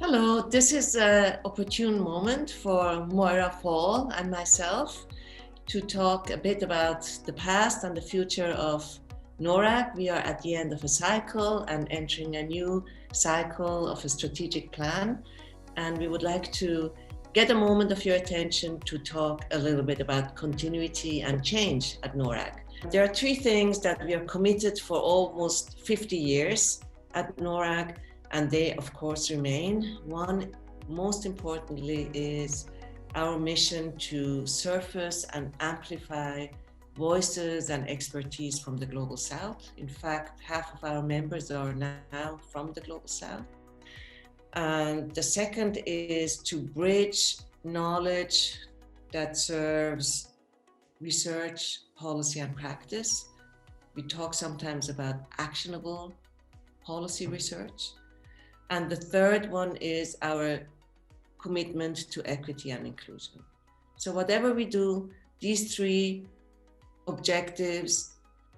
Hello, this is an opportune moment for Moira, Faul and myself to talk a bit about the past and the future of NORRAG. We are at the end of a cycle and entering a new cycle of a strategic plan. And we would like to get a moment of your attention to talk a little bit about continuity and change at NORRAG. There are three things that we are committed for almost 50 years at NORRAG, and they of course remain. One, most importantly, is our mission to surface and amplify voices and expertise from the Global South. In fact, half of our members are now from the Global South. And the second is to bridge knowledge that serves research, policy, and practice. We talk sometimes about actionable policy research. And the third one is our commitment to equity and inclusion. So whatever we do, these three objectives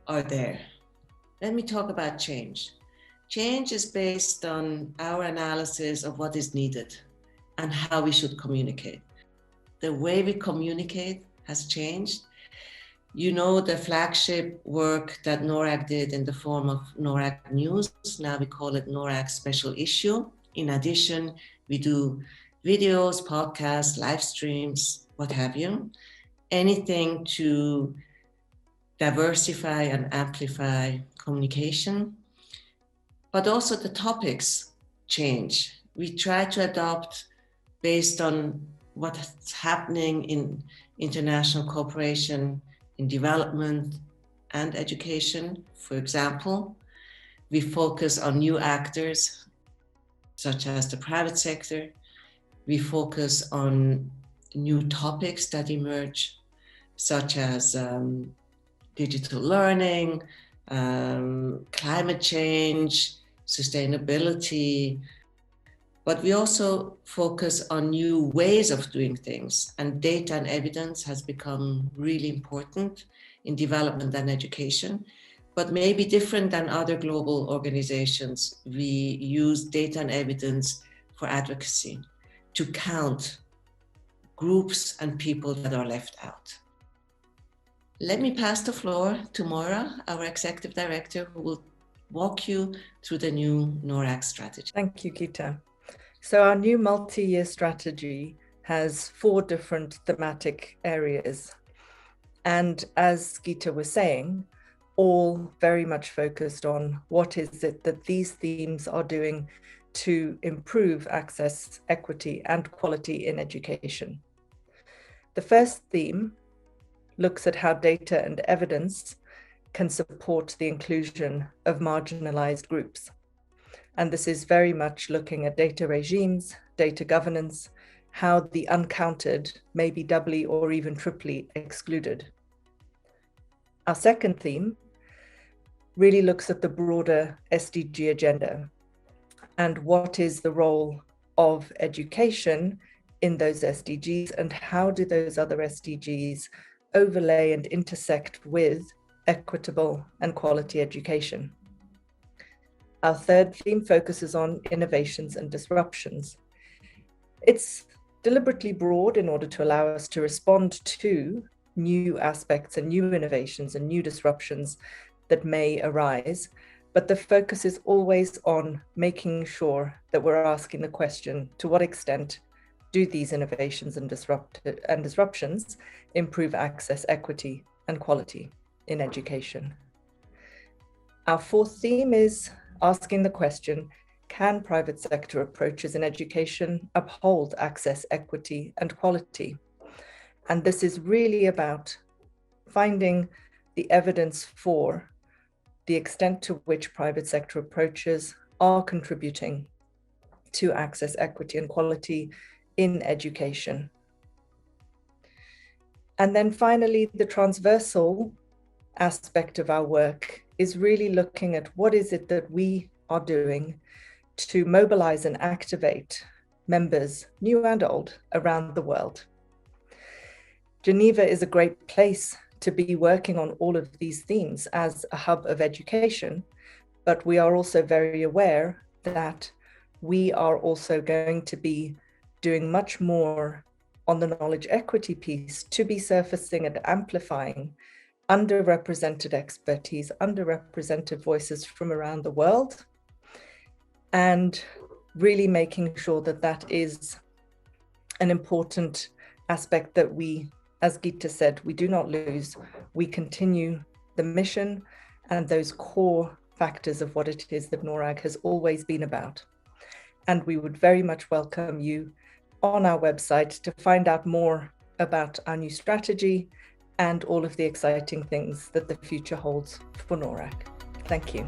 are there. Let me talk about change. Change is based on our analysis of what is needed and how we should communicate. The way we communicate has changed. You know the flagship work that NORRAG did in the form of NORRAG News. Now we call it NORRAG Special Issue. In addition, we do videos, podcasts, live streams, what have you. Anything to diversify and amplify communication. But also the topics change. We try to adapt based on what's happening in international cooperation, in development and education. For example, we focus on new actors, such as the private sector. We focus on new topics that emerge, such as digital learning, climate change, sustainability. But we also focus on new ways of doing things, and data and evidence has become really important in development and education, but maybe different than other global organizations. We use data and evidence for advocacy, to count groups and people that are left out. Let me pass the floor to Moira, our Executive Director, who will walk you through the new NORRAG strategy. Thank you, Gita. So our new multi-year strategy has 4 different thematic areas. And as Gita was saying, all very much focused on what is it that these themes are doing to improve access, equity, and quality in education. The first theme looks at how data and evidence can support the inclusion of marginalized groups. And this is very much looking at data regimes, data governance, how the uncounted may be doubly or even triply excluded. Our second theme really looks at the broader SDG agenda and what is the role of education in those SDGs and how do those other SDGs overlay and intersect with equitable and quality education. Our third theme focuses on innovations and disruptions. It's deliberately broad in order to allow us to respond to new aspects and new innovations and new disruptions that may arise, but the focus is always on making sure that we're asking the question, to what extent do these innovations and disruptions improve access, equity, and quality in education? Our fourth theme is asking the question, can private sector approaches in education uphold access, equity, and quality? And this is really about finding the evidence for the extent to which private sector approaches are contributing to access, equity, and quality in education. And then finally, the transversal aspect of our work is really looking at what is it that we are doing to mobilize and activate members, new and old, around the world. Geneva is a great place to be working on all of these themes as a hub of education, but we are also very aware that we are also going to be doing much more on the knowledge equity piece to be surfacing and amplifying underrepresented expertise, underrepresented voices from around the world, and really making sure that that is an important aspect that we, as Gita said, we do not lose. We continue the mission and those core factors of what it is that NORRAG has always been about. And we would very much welcome you on our website to find out more about our new strategy and all of the exciting things that the future holds for NORRAG. Thank you.